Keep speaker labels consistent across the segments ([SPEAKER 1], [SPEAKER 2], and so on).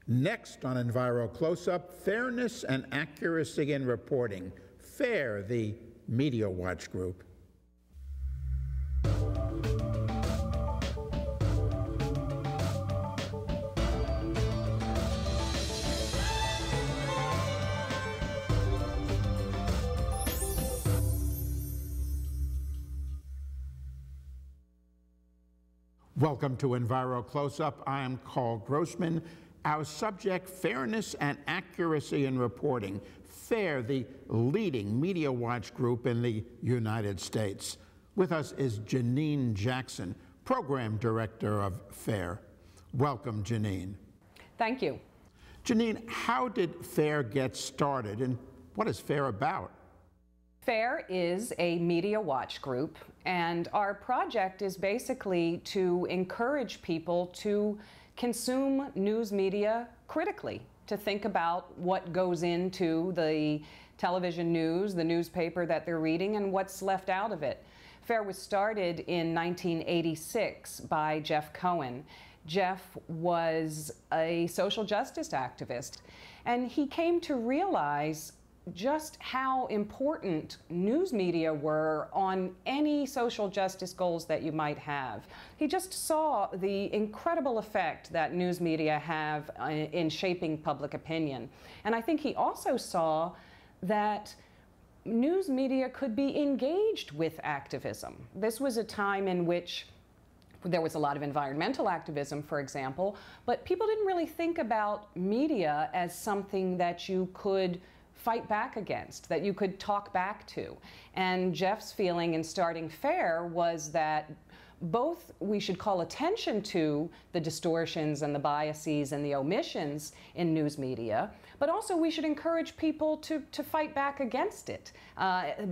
[SPEAKER 1] Next on Enviro Close-Up, fairness and accuracy in reporting. FAIR, the Media Watch Group. Welcome to Enviro Close-Up. I am Carl Grossman. Our subject, fairness and accuracy in reporting. FAIR, the leading media watch group in the United States. With us is Janine Jackson, Program Director of FAIR. Welcome, Janine.
[SPEAKER 2] Thank you.
[SPEAKER 1] Janine, how did FAIR get started and what is FAIR about?
[SPEAKER 2] FAIR is a media watch group, and our project is basically to encourage people to consume news media critically, to think about what goes into the television news, the newspaper that they're reading, and what's left out of it. FAIR was started in 1986 by Jeff Cohen. Jeff was a social justice activist, and he came to realize just how important news media were on any social justice goals that you might have. He just saw the incredible effect that news media have in shaping public opinion. And I think he also saw that news media could be engaged with activism. This was a time in which there was a lot of environmental activism, for example, but people didn't really think about media as something that you could fight back against, that you could talk back to. And Jeff's feeling in starting FAIR was that both we should call attention to the distortions and the biases and the omissions in news media, but also we should encourage people to fight back against it,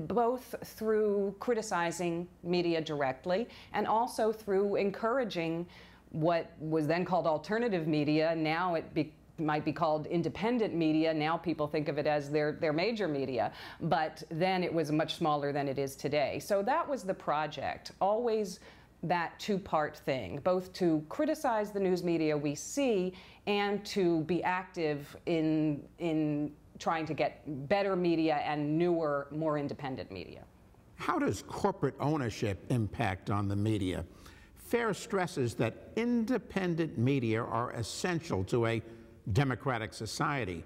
[SPEAKER 2] both through criticizing media directly and also through encouraging what was then called alternative media. Now it might be called independent media. Now people think of it as their major media, but then it was much smaller than it is today. So that was the project, always that two-part thing, both to criticize the news media we see and to be active in trying to get better media and newer, more independent media.
[SPEAKER 1] How does corporate ownership impact on the media? FAIR stresses that independent media are essential to a democratic society,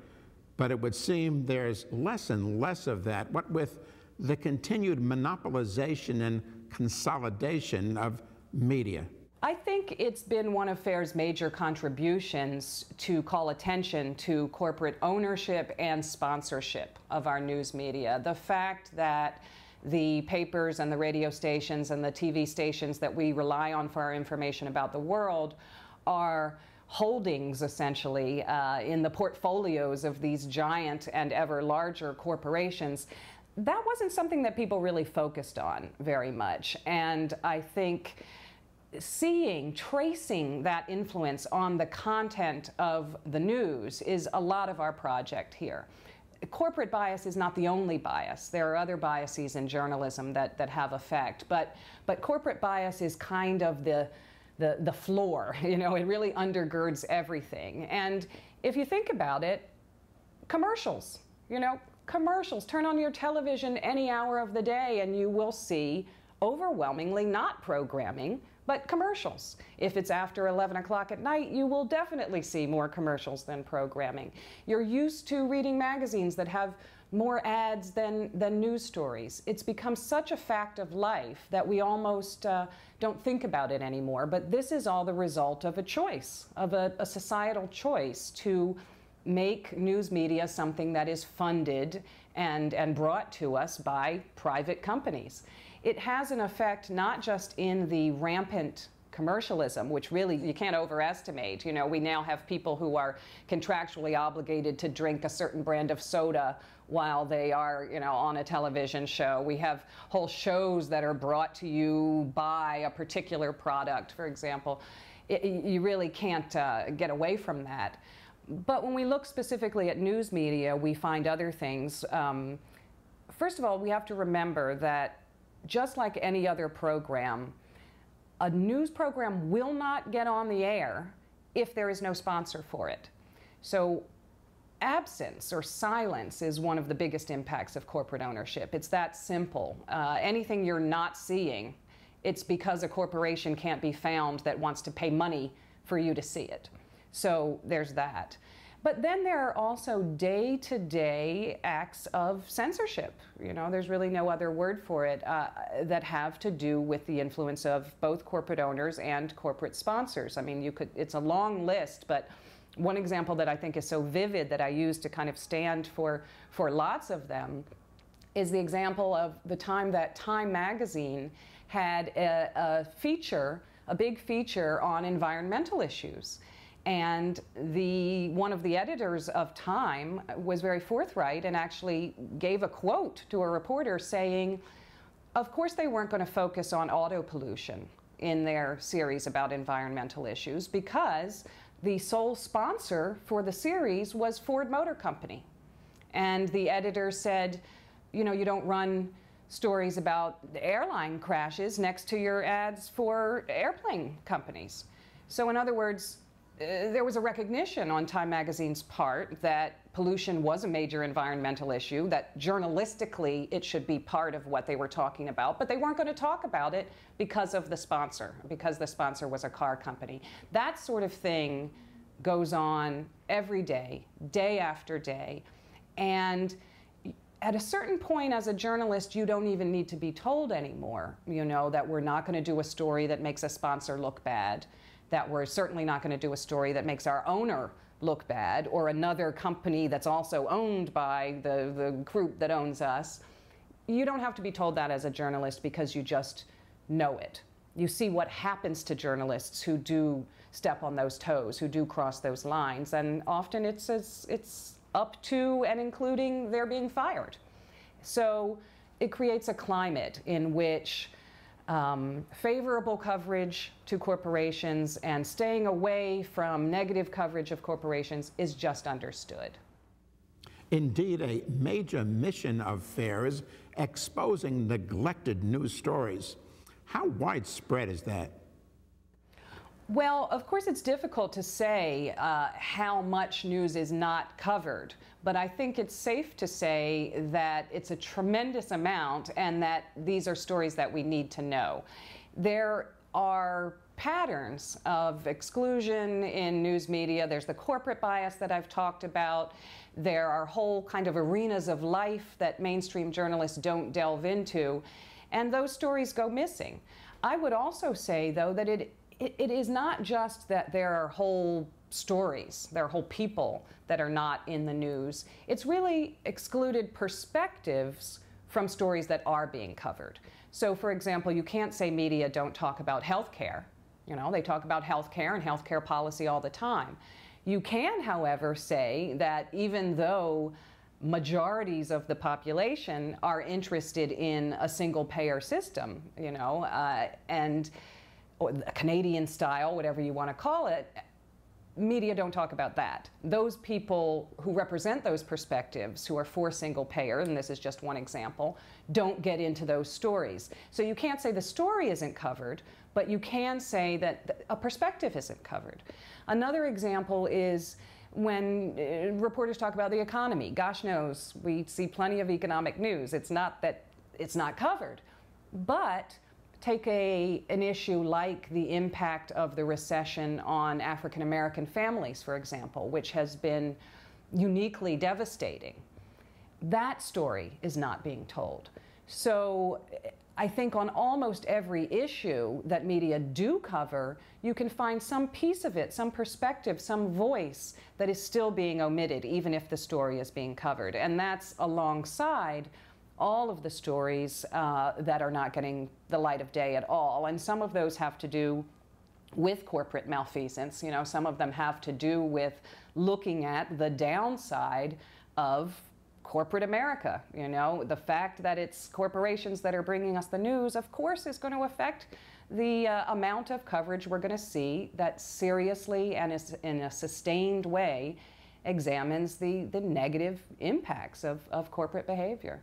[SPEAKER 1] but it would seem there's less and less of that, what with the continued monopolization and consolidation of media.
[SPEAKER 2] I think it's been one of FAIR's major contributions to call attention to corporate ownership and sponsorship of our news media. The fact that the papers and the radio stations and the TV stations that we rely on for our information about the world are holdings, essentially, in the portfolios of these giant and ever larger corporations, that wasn't something that people really focused on very much. And I think tracing that influence on the content of the news is a lot of our project here. Corporate bias is not the only bias. There are other biases in journalism that have effect, but corporate bias is kind of the floor, you know, it really undergirds everything. And if you think about it, commercials, you know, commercials, turn on your television any hour of the day and you will see overwhelmingly not programming, but commercials. If it's after 11 o'clock at night, you will definitely see more commercials than programming. You're used to reading magazines that have more ads than news stories. It's become such a fact of life that we almost don't think about it anymore. But this is all the result of a choice, of a societal choice to make news media something that is funded and brought to us by private companies. It has an effect not just in the rampant commercialism, which really you can't overestimate. You know, we now have people who are contractually obligated to drink a certain brand of soda while they are, you know, on a television show. We have whole shows that are brought to you by a particular product, for example. You really can't get away from that. But when we look specifically at news media, we find other things. First of all, we have to remember that just like any other program, a news program will not get on the air if there is no sponsor for it. So absence or silence is one of the biggest impacts of corporate ownership. It's that simple. Anything you're not seeing, it's because a corporation can't be found that wants to pay money for you to see it. So there's that. But then there are also day-to-day acts of censorship. You know, there's really no other word for it, that have to do with the influence of both corporate owners and corporate sponsors. I mean, it's a long list, but one example that I think is so vivid that I use to kind of stand for lots of them is the example of the time that Time magazine had a big feature on environmental issues. And one of the editors of Time was very forthright and actually gave a quote to a reporter saying, of course they weren't going to focus on auto pollution in their series about environmental issues because the sole sponsor for the series was Ford Motor Company. And the editor said, you know, you don't run stories about airline crashes next to your ads for airplane companies. So in other words, there was a recognition on Time magazine's part that pollution was a major environmental issue, that journalistically it should be part of what they were talking about, but they weren't going to talk about it because of the sponsor, because the sponsor was a car company. That sort of thing goes on every day, day after day. And at a certain point as a journalist, you don't even need to be told anymore, you know, that we're not going to do a story that makes a sponsor look bad, that we're certainly not going to do a story that makes our owner look bad, or another company that's also owned by the group that owns us. You don't have to be told that as a journalist because you just know it. You see what happens to journalists who do step on those toes, who do cross those lines, and often it's up to and including their being fired. So it creates a climate in which favorable coverage to corporations and staying away from negative coverage of corporations is just understood.
[SPEAKER 1] Indeed, a major mission of FAIR is exposing neglected news stories. How widespread is that?
[SPEAKER 2] Well, of course, it's difficult to say how much news is not covered, but I think it's safe to say that it's a tremendous amount and that these are stories that we need to know. There are patterns of exclusion in news media. There's the corporate bias that I've talked about. There are whole kind of arenas of life that mainstream journalists don't delve into, and those stories go missing. I would also say, though, that it is not just that there are whole stories, there are whole people that are not in the news. It's really excluded perspectives from stories that are being covered. So, for example, you can't say media don't talk about healthcare. You know, they talk about healthcare and healthcare policy all the time. You can, however, say that even though majorities of the population are interested in a single-payer system, you know, or Canadian style, whatever you want to call it, media don't talk about that. Those people who represent those perspectives, who are for single payer, and this is just one example, don't get into those stories. So you can't say the story isn't covered, but you can say that a perspective isn't covered. Another example is when reporters talk about the economy. Gosh knows, we see plenty of economic news. It's not that it's not covered, but take an issue like the impact of the recession on African American families, for example, which has been uniquely devastating. That story is not being told. So I think on almost every issue that media do cover, you can find some piece of it, some perspective, some voice that is still being omitted, even if the story is being covered. And that's alongside all of the stories that are not getting the light of day at all. And some of those have to do with corporate malfeasance. You know, some of them have to do with looking at the downside of corporate America. You know, the fact that it's corporations that are bringing us the news, of course, is going to affect the amount of coverage we're going to see that seriously and is in a sustained way examines the negative impacts of corporate behavior.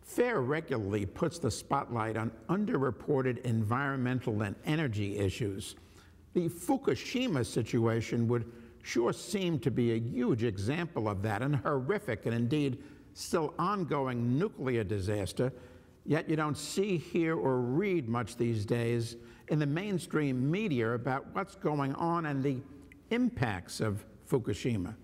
[SPEAKER 1] FAIR regularly puts the spotlight on underreported environmental and energy issues. The Fukushima situation would sure seem to be a huge example of that, and horrific and indeed still ongoing nuclear disaster, yet you don't see, hear, or read much these days in the mainstream media about what's going on and the impacts of Fukushima.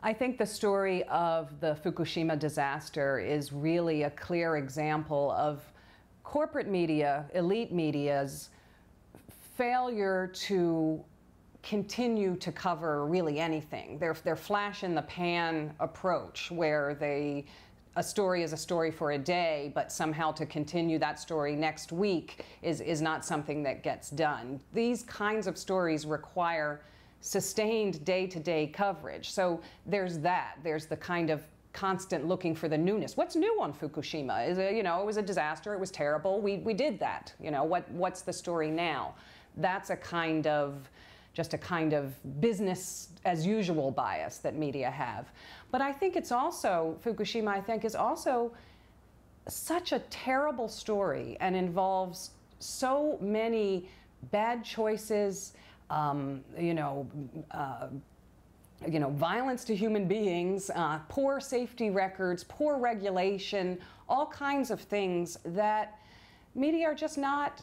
[SPEAKER 2] I think the story of the Fukushima disaster is really a clear example of corporate media, elite media's failure to continue to cover really anything. Their flash in the pan approach, where a story is a story for a day, but somehow to continue that story next week is not something that gets done. These kinds of stories require sustained day-to-day coverage. So there's that. There's the kind of constant looking for the newness. What's new on Fukushima? It was a disaster. It was terrible. We did that. What's the story now? That's just a kind of business as usual bias that media have. But I think it's also, Fukushima, I think, is also such a terrible story and involves so many bad choices, violence to human beings, poor safety records, poor regulation, all kinds of things that media are just not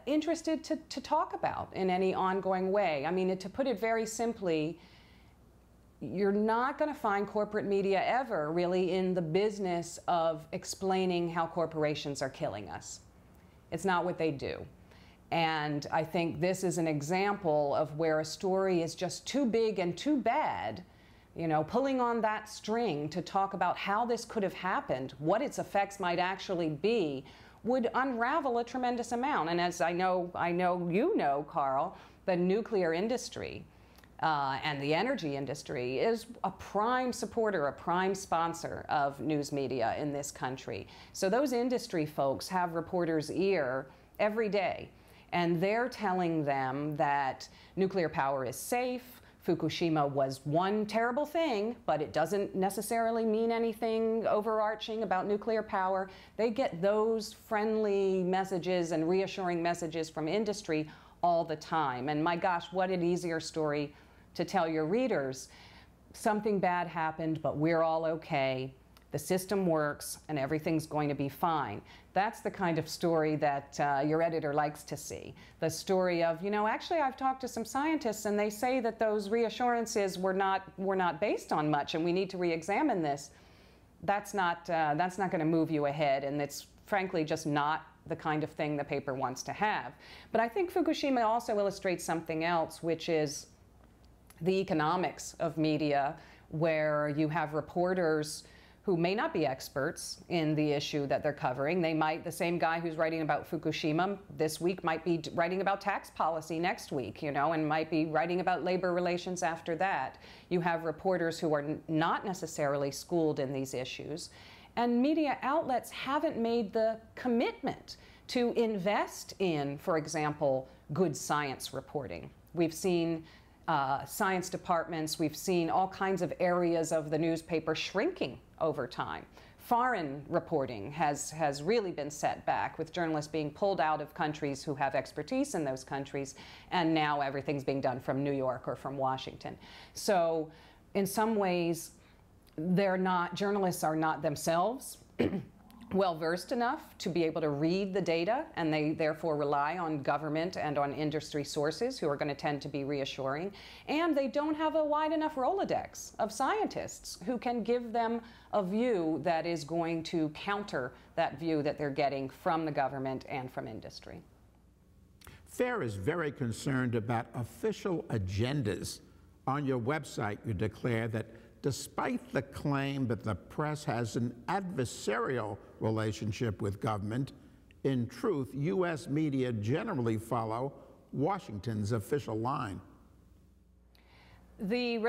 [SPEAKER 2] interested to talk about in any ongoing way. I mean, to put it very simply, you're not going to find corporate media ever really in the business of explaining how corporations are killing us. It's not what they do. And I think this is an example of where a story is just too big and too bad, pulling on that string to talk about how this could have happened, what its effects might actually be, would unravel a tremendous amount. And as I know you know, Carl, the nuclear industry and the energy industry is a prime supporter, a prime sponsor of news media in this country. So those industry folks have reporters' ear every day. And they're telling them that nuclear power is safe. Fukushima was one terrible thing, but it doesn't necessarily mean anything overarching about nuclear power. They get those friendly messages and reassuring messages from industry all the time. And my gosh, what an easier story to tell your readers. Something bad happened, but we're all okay. The system works and everything's going to be fine. That's the kind of story that your editor likes to see. The story of, actually I've talked to some scientists and they say that those reassurances were not based on much and we need to re-examine this. That's not going to move you ahead, and it's frankly just not the kind of thing the paper wants to have. But I think Fukushima also illustrates something else, which is the economics of media, where you have reporters who may not be experts in the issue that they're covering. The same guy who's writing about Fukushima this week might be writing about tax policy next week, and might be writing about labor relations after that. You have reporters who are not necessarily schooled in these issues, and media outlets haven't made the commitment to invest in, for example, good science reporting. We've seen science departments, we've seen all kinds of areas of the newspaper shrinking over time. Foreign reporting has really been set back, with journalists being pulled out of countries who have expertise in those countries, and now everything's being done from New York or from Washington. So in some ways, journalists are not themselves well-versed enough to be able to read the data, and they therefore rely on government and on industry sources who are going to tend to be reassuring. And they don't have a wide enough Rolodex of scientists who can give them a view that is going to counter that view that they're getting from the government and from industry.
[SPEAKER 1] FAIR is very concerned about official agendas. On your website, you declare that despite the claim that the press has an adversarial relationship with government, in truth, U.S. media generally follow Washington's official line.
[SPEAKER 2] The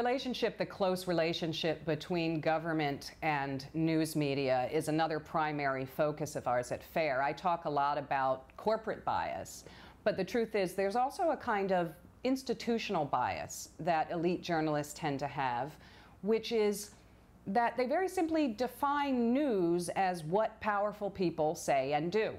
[SPEAKER 2] close relationship between government and news media is another primary focus of ours at FAIR. I talk a lot about corporate bias, but the truth is there's also a kind of institutional bias that elite journalists tend to have, which is that they very simply define news as what powerful people say and do.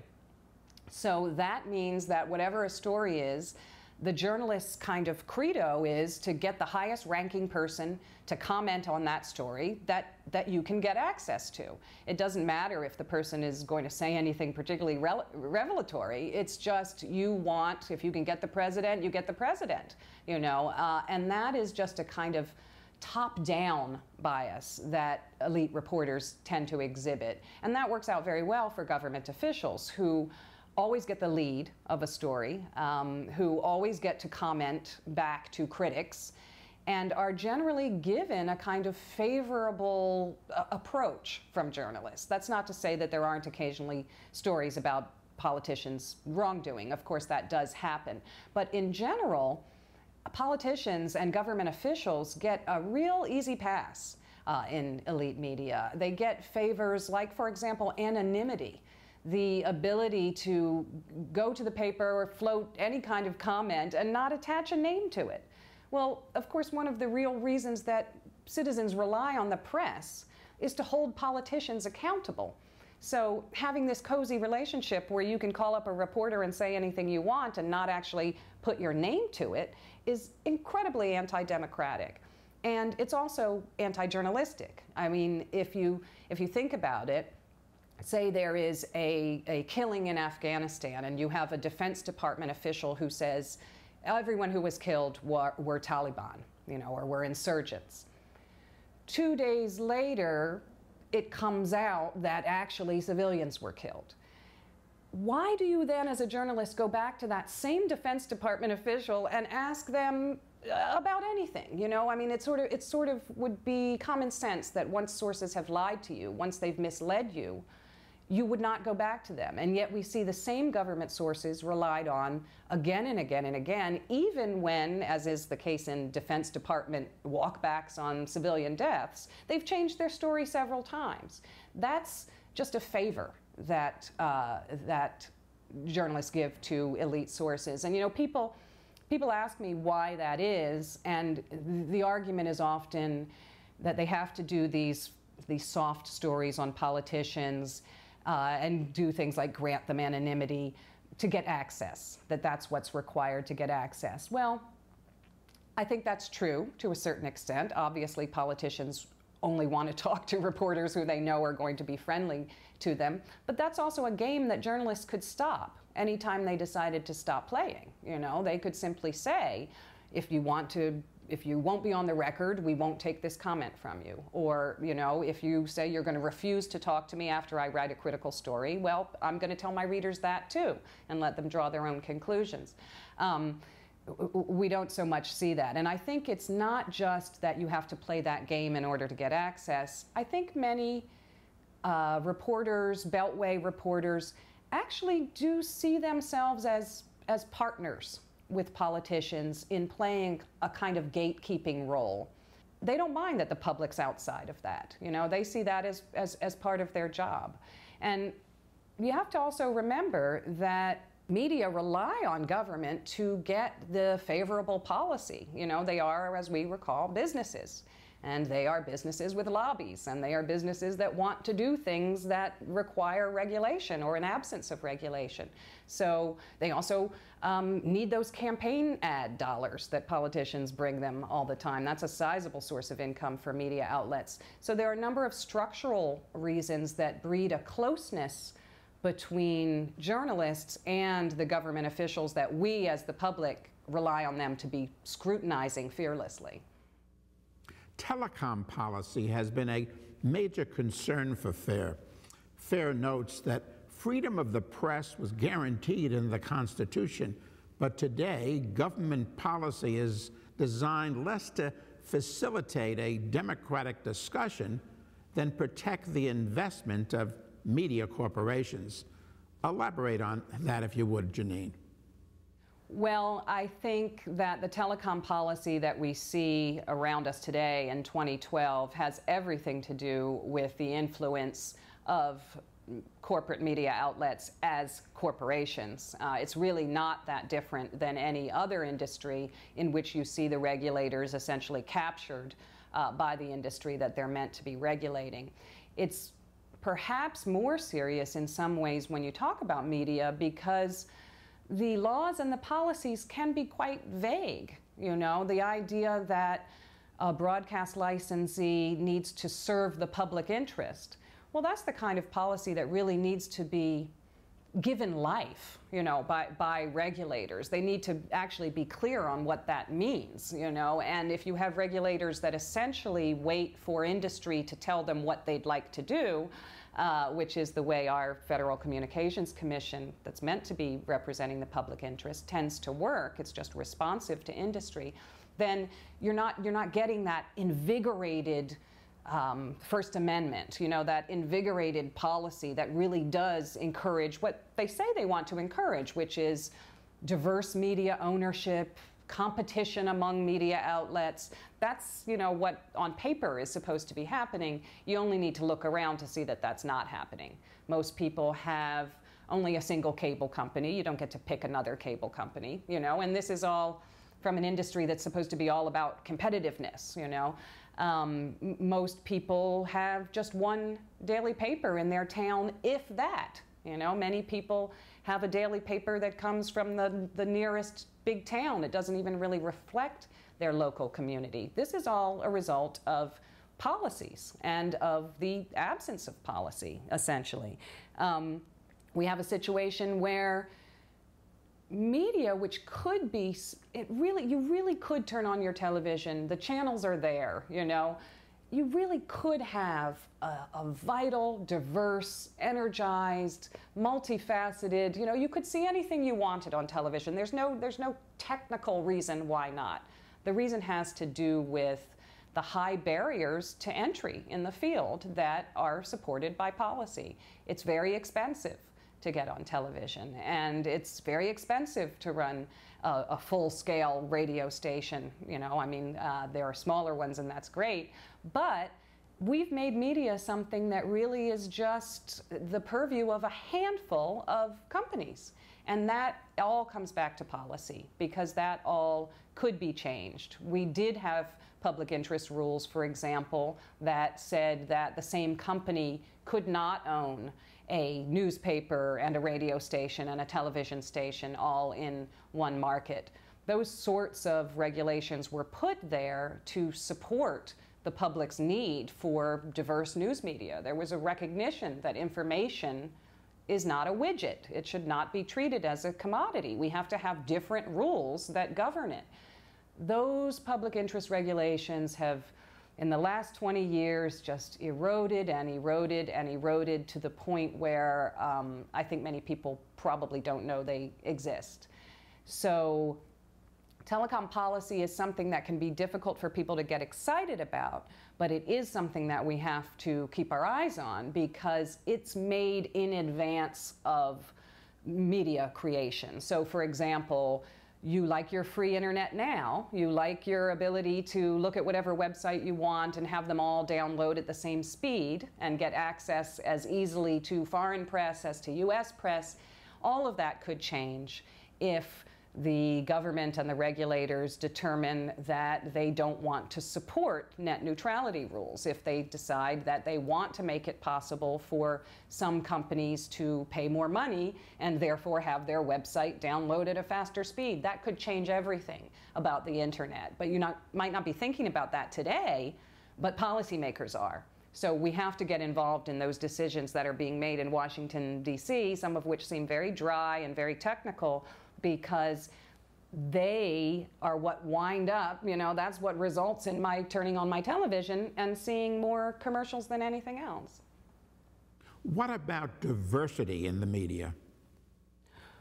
[SPEAKER 2] So that means that whatever a story is, the journalist's kind of credo is to get the highest ranking person to comment on that story that you can get access to. It doesn't matter if the person is going to say anything particularly revelatory. It's just you want, if you can get the president, you get the president, you know, and that is just a kind of top-down bias that elite reporters tend to exhibit. And that works out very well for government officials who always get the lead of a story, who always get to comment back to critics, and are generally given a kind of favorable approach from journalists. That's not to say that there aren't occasionally stories about politicians' wrongdoing. Of course, that does happen. But in general, politicians and government officials get a real easy pass in elite media. They get favors like, for example, anonymity. The ability to go to the paper or float any kind of comment and not attach a name to it. Well, of course, one of the real reasons that citizens rely on the press is to hold politicians accountable. So having this cozy relationship where you can call up a reporter and say anything you want and not actually put your name to it is incredibly anti-democratic. And it's also anti-journalistic. I mean, if you think about it, say there is a killing in Afghanistan and you have a Defense Department official who says everyone who was killed were Taliban, you know, or were insurgents. 2 days later, it comes out that actually civilians were killed. Why do you then, as a journalist, go back to that same Defense Department official and ask them about anything? You know, I mean, it sort of would be common sense that once sources have lied to you, once they've misled you, you would not go back to them. And yet we see the same government sources relied on again and again and again, even when, as is the case in Defense Department walkbacks on civilian deaths, they've changed their story several times. That's just a favor that, that journalists give to elite sources. And you know, people ask me why that is, and the argument is often that they have to do these soft stories on politicians, and do things like grant them anonymity to get access, that's what's required to get access. Well, I think that's true to a certain extent. Obviously, politicians only want to talk to reporters who they know are going to be friendly to them. But that's also a game that journalists could stop anytime they decided to stop playing. You know, they could simply say, if you won't be on the record, we won't take this comment from you. Or, you know, if you say you're going to refuse to talk to me after I write a critical story, well, I'm going to tell my readers that too, and let them draw their own conclusions. We don't so much see that. And I think it's not just that you have to play that game in order to get access. I think many reporters, Beltway reporters, actually do see themselves as partners with politicians in playing a kind of gatekeeping role. They don't mind that the public's outside of that. You know, they see that as part of their job. And you have to also remember that media rely on government to get the favorable policy. You know, they are, as we recall, businesses. And they are businesses with lobbies, and they are businesses that want to do things that require regulation or an absence of regulation. So they also need those campaign ad dollars that politicians bring them all the time. That's a sizable source of income for media outlets. So there are a number of structural reasons that breed a closeness between journalists and the government officials that we, as the public, rely on them to be scrutinizing fearlessly.
[SPEAKER 1] Telecom policy has been a major concern for FAIR. FAIR notes that freedom of the press was guaranteed in the Constitution, but today government policy is designed less to facilitate a democratic discussion than protect the investment of media corporations. Elaborate on that if you would, Janine.
[SPEAKER 2] Well, I think that the telecom policy that we see around us today in 2012 has everything to do with the influence of corporate media outlets as corporations. It's really not that different than any other industry in which you see the regulators essentially captured by the industry that they're meant to be regulating. It's perhaps more serious in some ways when you talk about media because the laws and the policies can be quite vague. You know, the idea that a broadcast licensee needs to serve the public interest, well, that's the kind of policy that really needs to be given life, you know, by regulators. They need to actually be clear on what that means, you know, and if you have regulators that essentially wait for industry to tell them what they'd like to do, which is the way our Federal Communications Commission, that's meant to be representing the public interest, tends to work, it's just responsive to industry, then you're not getting that invigorated First Amendment, you know, that invigorated policy that really does encourage what they say they want to encourage, which is diverse media ownership, competition among media outlets. That's, you know, what on paper is supposed to be happening. You only need to look around to see that that's not happening. Most people have only a single cable company. You don't get to pick another cable company, you know, and this is all from an industry that's supposed to be all about competitiveness, you know. Most people have just one daily paper in their town, if that. You know, many people have a daily paper that comes from the nearest big town. It doesn't even really reflect their local community. This is all a result of policies and of the absence of policy, essentially. We have a situation where media, which could be, you really could turn on your television, the channels are there, you know. You really could have a vital, diverse, energized, multifaceted, you know, you could see anything you wanted on television. There's no technical reason why not. The reason has to do with the high barriers to entry in the field that are supported by policy. It's very expensive to get on television, and it's very expensive to run a full-scale radio station. You know, I mean, there are smaller ones, and that's great, but we've made media something that really is just the purview of a handful of companies, and that all comes back to policy, because that all could be changed. We did have public interest rules, for example, that said that the same company could not own a newspaper and a radio station and a television station all in one market. Those sorts of regulations were put there to support the public's need for diverse news media. There was a recognition that information is not a widget. It should not be treated as a commodity. We have to have different rules that govern it. Those public interest regulations have, in the last 20 years, just eroded and eroded and eroded to the point where I think many people probably don't know they exist. So telecom policy is something that can be difficult for people to get excited about, but it is something that we have to keep our eyes on, because it's made in advance of media creation. So, for example, you like your free internet now, you like your ability to look at whatever website you want and have them all download at the same speed and get access as easily to foreign press as to US press. All of that could change if the government and the regulators determine that they don't want to support net neutrality rules, if they decide that they want to make it possible for some companies to pay more money and therefore have their website download at a faster speed. That could change everything about the internet. But you might not be thinking about that today, but policymakers are. So we have to get involved in those decisions that are being made in Washington, D.C., some of which seem very dry and very technical, because they are what wind up, you know, that's what results in my turning on my television and seeing more commercials than anything else.
[SPEAKER 1] What about diversity in the media?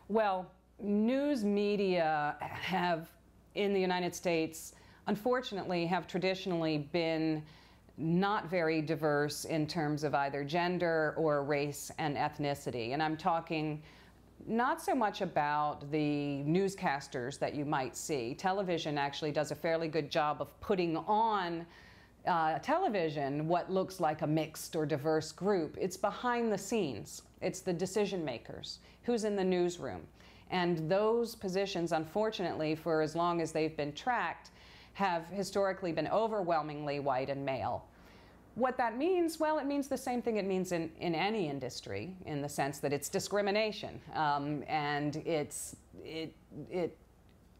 [SPEAKER 2] Well, news media have, in the United States, unfortunately, have traditionally been not very diverse in terms of either gender or race and ethnicity. And I'm talking not so much about the newscasters that you might see. Television actually does a fairly good job of putting on television what looks like a mixed or diverse group. It's behind the scenes. It's the decision makers, who's in the newsroom. And those positions, unfortunately, for as long as they've been tracked, have historically been overwhelmingly white and male. What that means, well, it means the same thing it means in any industry, in the sense that it's discrimination, and it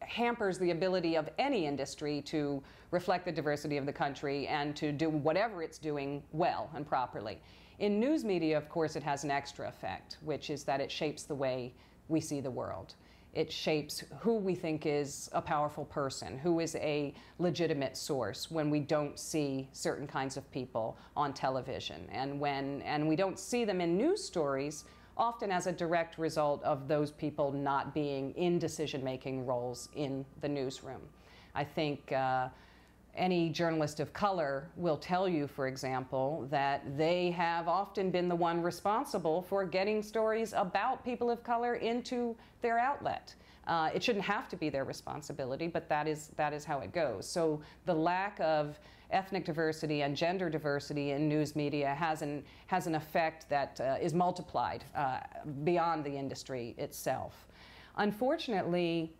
[SPEAKER 2] hampers the ability of any industry to reflect the diversity of the country and to do whatever it's doing well and properly. In news media, of course, it has an extra effect, which is that it shapes the way we see the world. It shapes who we think is a powerful person, who is a legitimate source when we don't see certain kinds of people on television, and we don't see them in news stories, often as a direct result of those people not being in decision-making roles in the newsroom. I think any journalist of color will tell you, for example, that they have often been the one responsible for getting stories about people of color into their outlet. It shouldn't have to be their responsibility, but that is how it goes. So the lack of ethnic diversity and gender diversity in news media has an effect that is multiplied beyond the industry itself. Unfortunately,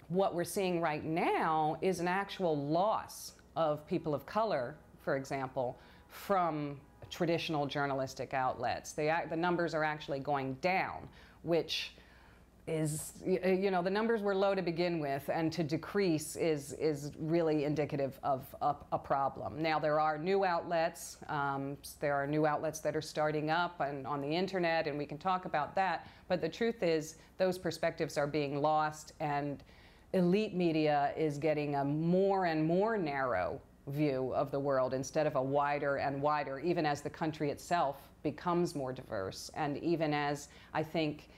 [SPEAKER 2] what we're seeing right now is an actual loss of people of color, for example, from traditional journalistic outlets. The numbers are actually going down, which is, you know, the numbers were low to begin with, and to decrease is really indicative of a problem. Now, there are new outlets. There are new outlets that are starting up and on the internet, and we can talk about that. But the truth is, those perspectives are being lost, and elite media is getting a more and more narrow view of the world instead of a wider and wider, even as the country itself becomes more diverse, and even as, I think,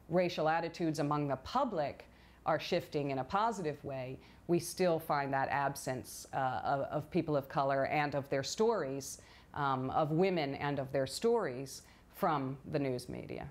[SPEAKER 2] racial attitudes among the public are shifting in a positive way, we still find that absence of people of color and of their stories, of women and of their stories from the news media.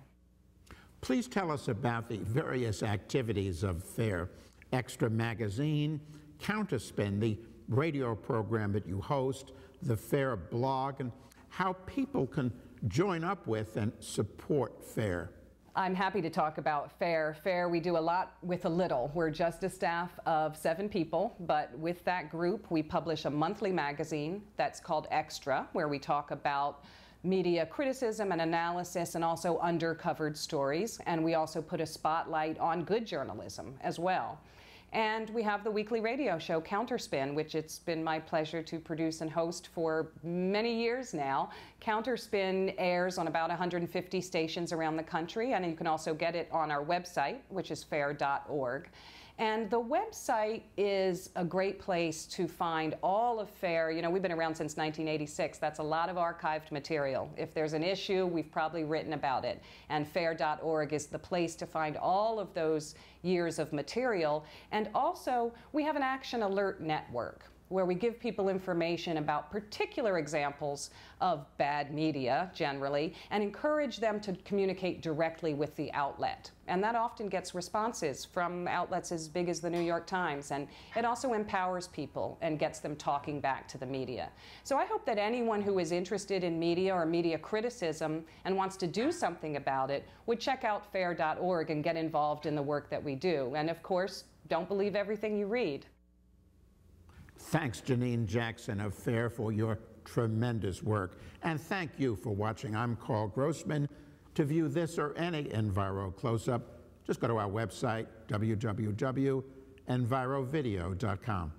[SPEAKER 1] Please tell us about the various activities of FAIR. Extra Magazine, Counterspin, the radio program that you host, the FAIR blog, and how people can join up with and support FAIR.
[SPEAKER 2] I'm happy to talk about FAIR. FAIR, we do a lot with a little. We're just a staff of 7 people, but with that group, we publish a monthly magazine that's called Extra, where we talk about media criticism and analysis and also undercovered stories. And we also put a spotlight on good journalism as well. And we have the weekly radio show, Counterspin, which it's been my pleasure to produce and host for many years now. Counterspin airs on about 150 stations around the country, and you can also get it on our website, which is fair.org. And the website is a great place to find all of FAIR. You know, we've been around since 1986. That's a lot of archived material. If there's an issue, we've probably written about it. And fair.org is the place to find all of those years of material. And also, we have an action alert network where we give people information about particular examples of bad media, generally, and encourage them to communicate directly with the outlet. And that often gets responses from outlets as big as the New York Times, and it also empowers people and gets them talking back to the media. So I hope that anyone who is interested in media or media criticism and wants to do something about it would check out fair.org and get involved in the work that we do. And of course, don't believe everything you read.
[SPEAKER 1] Thanks, Janine Jackson of FAIR, for your tremendous work. And thank you for watching. I'm Carl Grossman. To view this or any Enviro close-up, just go to our website, www.envirovideo.com.